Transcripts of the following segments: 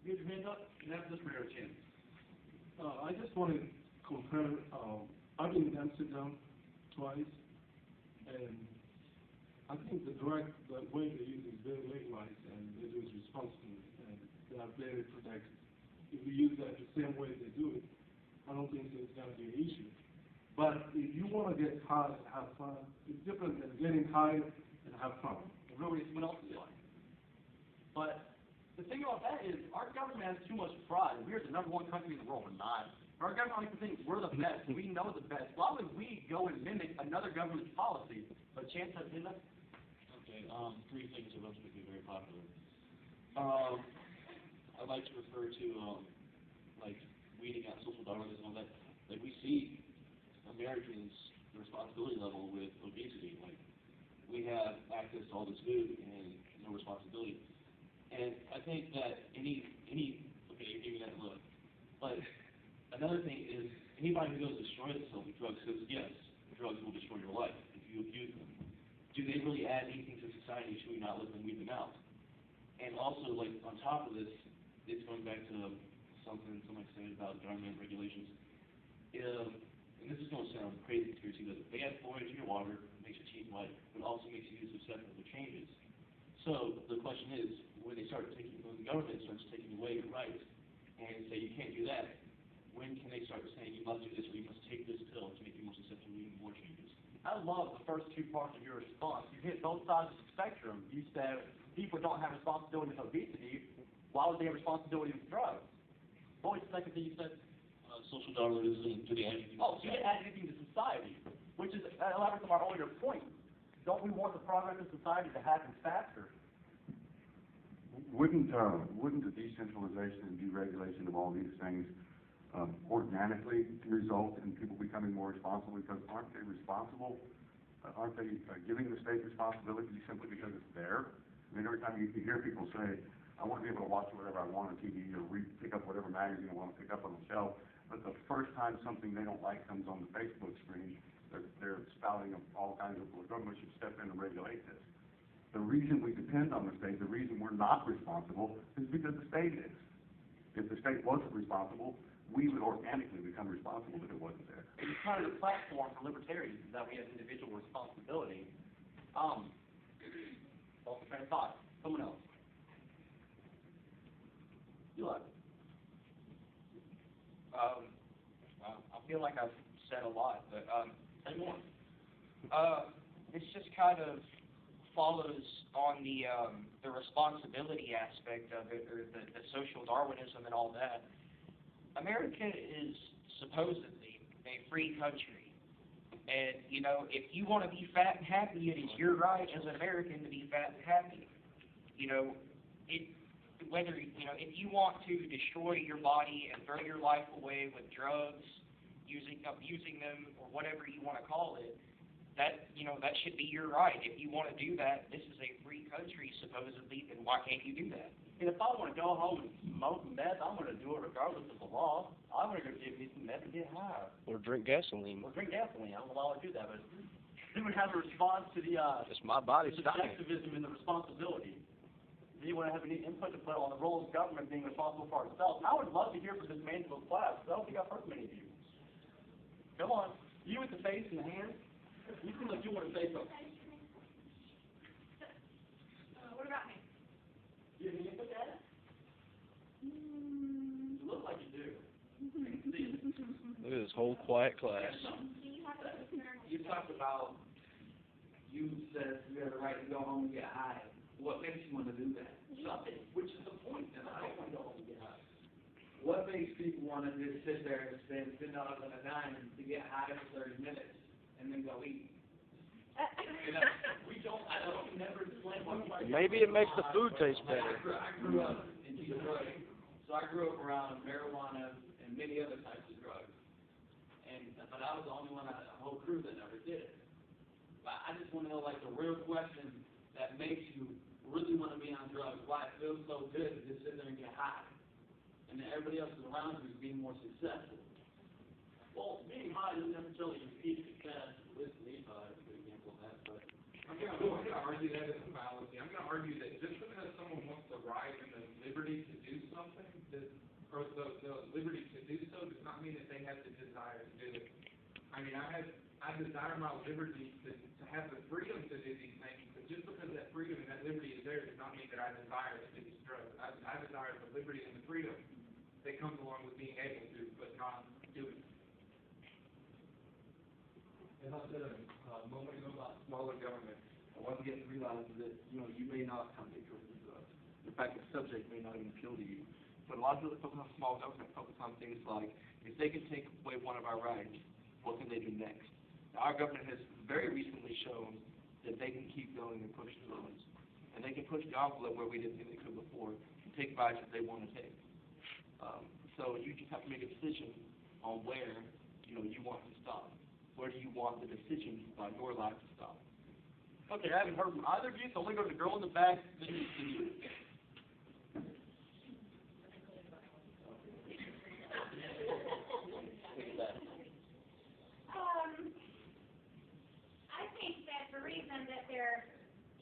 You get your hand up, and that's just for your chance. I just want to compare, I've been in Amsterdam twice, and I think the way they use it is very legalized, and they do it responsibly, and they are very protected. If we use that the same way they do it, I don't think there's going to be an issue. But if you want to get high and have fun, it's different than getting high and have fun. It really is someone else's life. But the thing about that is our government has too much pride. We're the #1 country in the world. We're not. Our government likes to think we're the best. We know the best. Why would we go and mimic another government's policy? But chance has been that. Okay, three things are going to be very popular. I'd like to refer to like weeding out social Darwinism and all that. Like we see Americans' responsibility level with obesity. Like we have access to all this food and no responsibility. And I think that okay, you're giving that a look. But another thing is anybody who goes to destroy themselves with drugs says yes, drugs will destroy your life if you abuse them. Do they really add anything to society? Should we not let them weed them out? And also, like on top of this, it's going back to something somebody said about government regulations. And this is going to sound crazy to you, but they add fluoride to your water, makes your teeth white, but also makes you susceptible to changes. So the question is, when the government starts taking away your rights and say you can't do that, when can they start saying you must do this or you must take this pill to make you more susceptible to even more changes? I love the first two parts of your response. You hit both sides of the spectrum. You said people don't have responsibility with obesity. Why would they have responsibility with drugs? What was the second thing you said? Social Darwinism, do they add anything? Oh, so you add anything to society, which is elaborate to our earlier point. Don't we want the progress of society to happen faster? Wouldn't the decentralization and deregulation of all these things organically result in people becoming more responsible? Because aren't they responsible? Aren't they giving the state responsibility simply because it's there? I mean, every time you hear people say, I want to be able to watch whatever I want on TV or pick up whatever magazine I want to pick up on the shelf, but the first time something they don't like comes on the Facebook screen, they're spouting all kinds of, well, the government should step in and regulate this. The reason we depend on the state, the reason we're not responsible, is because the state is. If the state wasn't responsible, we would organically become responsible if it wasn't there. It's kind of the platform for libertarians is that we have individual responsibility. Also, train of thought. Someone else. You like it? I feel like I've said a lot, but say more. This just kind of follows on the responsibility aspect of it, or the social Darwinism and all that. America is supposedly a free country, and if you want to be fat and happy, it is your right as an American to be fat and happy. If you want to destroy your body and throw your life away with drugs, abusing them, or whatever you want to call it, that should be your right. If you want to do that, this is a free country supposedly, then why can't you do that? And if I want to go home and smoke meth, I'm going to do it regardless of the law. I'm going to go get me some meth and get high. Or drink gasoline. I don't know why I would do that, but then we have a response to the it's my body. subjectivism and the responsibility. Do you want to have any input to put on the role of government being responsible for ourselves? And I would love to hear from this man's class, because I don't think I've heard many of you. Come on. You with the face and the hands? You seem like you want to say something. What about me? You have any input to add? You look like you do. I can see it. Look at this whole quiet class. You talked about, you said you have the right to go home and get high. What makes you want to do that? Nothing, which is the point, and I don't want to go home and get high. What makes people want to just sit there and spend $10 on a dime to get high for 30 minutes and then go eat? We don't, I don't never explain what Maybe it makes the food taste better. I grew up in Detroit, so I grew up around marijuana and many other types of drugs. But I was the only one out of the whole crew that never did it. But I just want to know, like, the real question that makes you really want to be on drugs, why it feels so good to just sit there and get high. And then everybody else around you is being more successful. Well, being high doesn't necessarily impede success with me, for example, that, but I'm going to argue that it's a fallacy. I'm going to argue that just because someone wants the right and the liberty to do something the liberty to do so does not mean that they have the desire to do it. I mean, I desire my liberty to have the freedom to do these things, but just because that freedom and that liberty is there does not mean that I desire to do these drugs. I desire the liberty and the freedom that comes along with being able to, but not doing it. As I said a moment ago about smaller government, once again realize that, you may not have interest in drugs. In fact, the subject may not even appeal to you. But a lot of people that focus on small government focus on things like, if they can take away one of our rights, what can they do next? Now, our government has very recently shown that they can keep going and push the limits. And they can push the envelope where we didn't think they could before and take rights that they want to take. So you just have to make a decision on where, you want to stop. Where do you want the decision about your life to stop? Okay, I haven't heard from either of you, so I'm going to go to the girl in the back, then you. I think that the reason that they're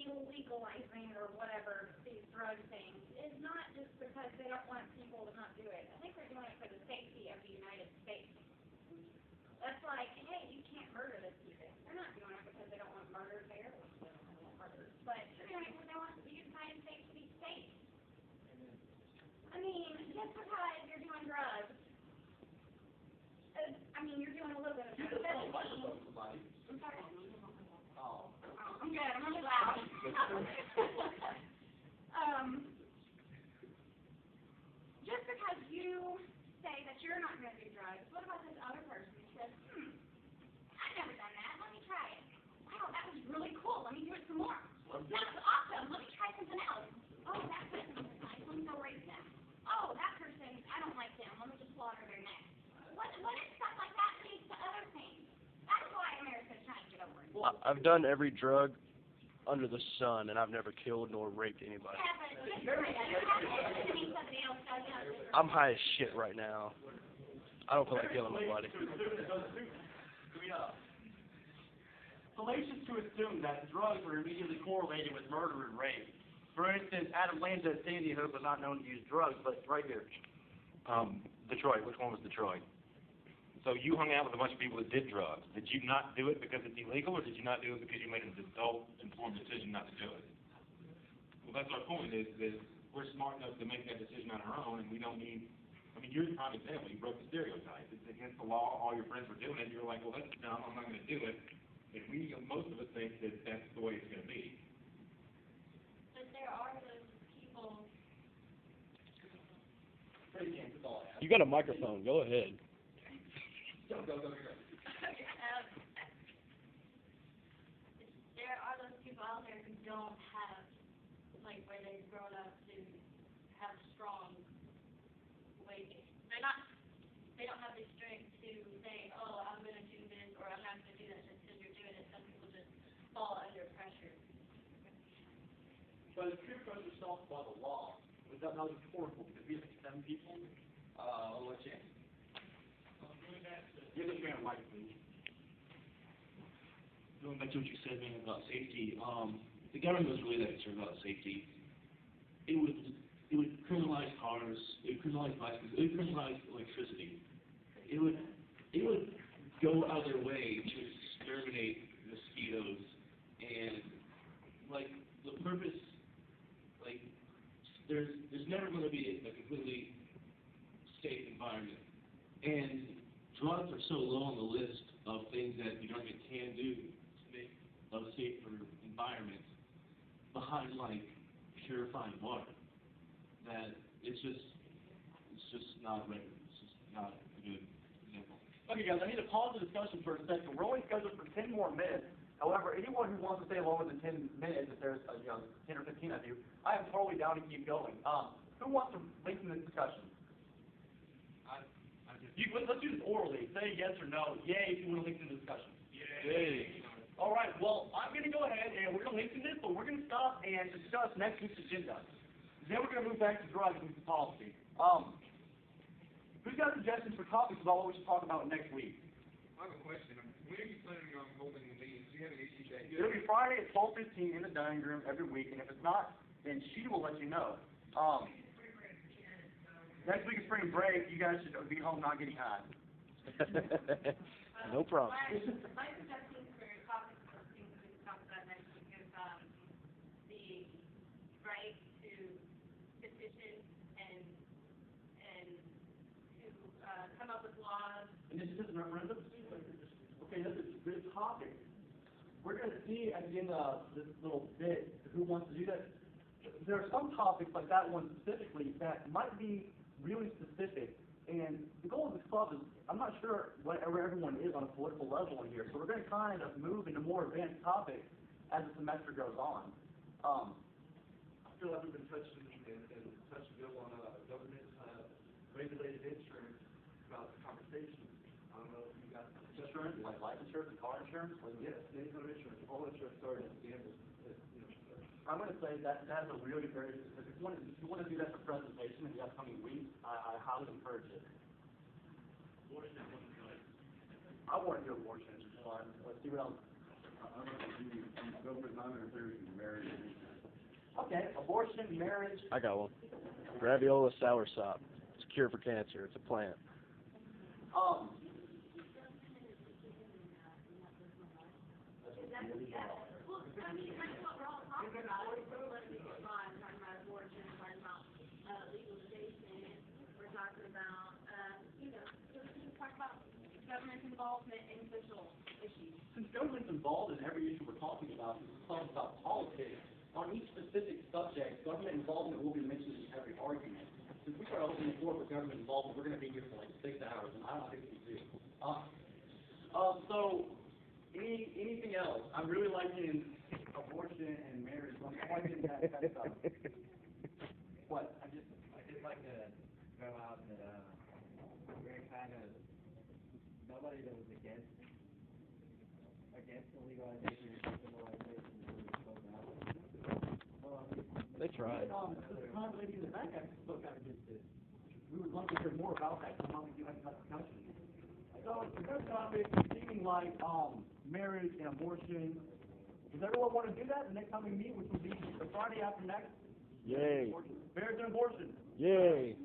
illegalizing or whatever these drug things is not just because they don't want people to not do it. I think they're doing it for the safety of the United States. That's like, hey, you can't murder this people. They're not doing it because they don't want murder there. They don't want murder. But they're doing it because they want the United States to be safe. I mean, just because you're doing drugs, you're doing a little bit of drugs. I'm sorry. Oh, I'm good. I'm really loud. Just because you say that you're not going to do drugs, what about this other person who says, I've never done that. Let me try it. Wow, that was really cool. Let me do it some more. That was awesome. Let me try something else. Oh, that person was nice. Let me go raise them. Oh, that person, I don't like them. Let me just slaughter their neck. What if stuff like that leads to other things? That's why America's trying to get over it. I've done every drug under the sun, and I've never killed nor raped anybody. Yeah, but just somebody else does it. I'm high as shit right now. I don't feel like killing nobody. Fallacious to assume that drugs are immediately correlated with murder and rape. For instance, Adam Lanza at Sandy Hook was not known to use drugs, but it's right here. Detroit. Which one was Detroit? So you hung out with a bunch of people that did drugs. Did you not do it because it's illegal, or did you not do it because you made an adult, informed decision not to do it? Well, that's our point, is that we're smart enough to make that decision on our own, and we don't need, you're the prime example. You broke the stereotype. It's against the law. All your friends were doing it. You're like, well, that's dumb. I'm not going to do it. And most of us think that that's the way it's going to be. But there are those people. You got a microphone. Go ahead. There are those people out there who don't have, where they've grown up to have strong ways. They don't have the strength to say, oh, I'm going to do this, or I'm not going to do that just because you're doing it. Some people just fall under pressure. But if peer pressure is solved by the law, would that not be horrible? Because we have 7 people. I'll let you. Give this man a mic, please. Going back to what you said, man, about safety, if the government was really that concerned about safety, it would criminalize cars, it would criminalize bicycles, it would criminalize electricity. It would go out of their way to exterminate mosquitoes, and the purpose, there's never going to be a completely safe environment. And drugs are so low on the list of things that the government can do to make a safer environment behind purifying water, that it's just not right. It's just not a good example. Okay, guys, I need to pause the discussion for a second. We're only scheduled for 10 more minutes. However, anyone who wants to stay longer than 10 minutes, if there's 10 or 15 of you, I am totally down to keep going. Who wants to lengthen this discussion? Let's do this orally. Say yes or no. Yay if you want to lengthen the discussion. Yay. All right, well, I'm going to go ahead and we're going to lengthen this, but we're going to stop and discuss next week's agenda. Then we're going to move back to drugs and policy. Who's got suggestions for topics about what we should talk about next week? I have a question. When are you planning on holding the meetings? Do you have an issue that It'll be Friday at 12:15 in the dining room every week, and if it's not, then she will let you know. Next week is spring break. You guys should be home not getting hot. No problem. My suggestion for topics of things we can talk about next week is, the right to petition and to, come up with laws. And this is just a referendum? Okay, that's a good topic. We're going to see at the end of this little bit who wants to do that. There are some topics like that one specifically that might be really specific. And the goal of this club is, I'm not sure where everyone is on a political level in here, so we're going to kind of move into more advanced topics as the semester goes on. I feel like we've been touching Bill on government regulated insurance about the conversation. I don't know if you got Insurance, like life insurance and car insurance? yes, any kind of insurance, all insurance started at the end of I'm going to say that that's a really very specific. If you want to do that for presentation in the upcoming weeks, I highly encourage it. I want to do abortion. Let's see what else. I'm going to do government non-interference in marriage. Okay, abortion, marriage. I got one. Raviola soursop. It's a cure for cancer. It's a plant. Well, I mean, that's what we're all talking about. Let's be talking about abortion, talking about legalization. We're talking about, we're talking about government involvement in social issues. Since government's involved in every issue we're talking about, we're talking about politics. On each specific subject, government involvement will be mentioned in every argument. Since we start opening the floor for government involvement, we're going to be here for like 6 hours, and I don't think we do. So, anything else? I'm really liking abortion and marriage. I'm liking that stuff. What? I just like to throw out that we're kind of nobody that was against the legalization or decriminalization really spoke out. They tried. The kind lady in the back actually spoke out against it. We would love to hear more about that. So how we do that discussion. So the first topic is seeming like marriage and abortion. Does everyone want to do that the next time we meet, which will be the Friday after next? Yay. Marriage and abortion. Yay.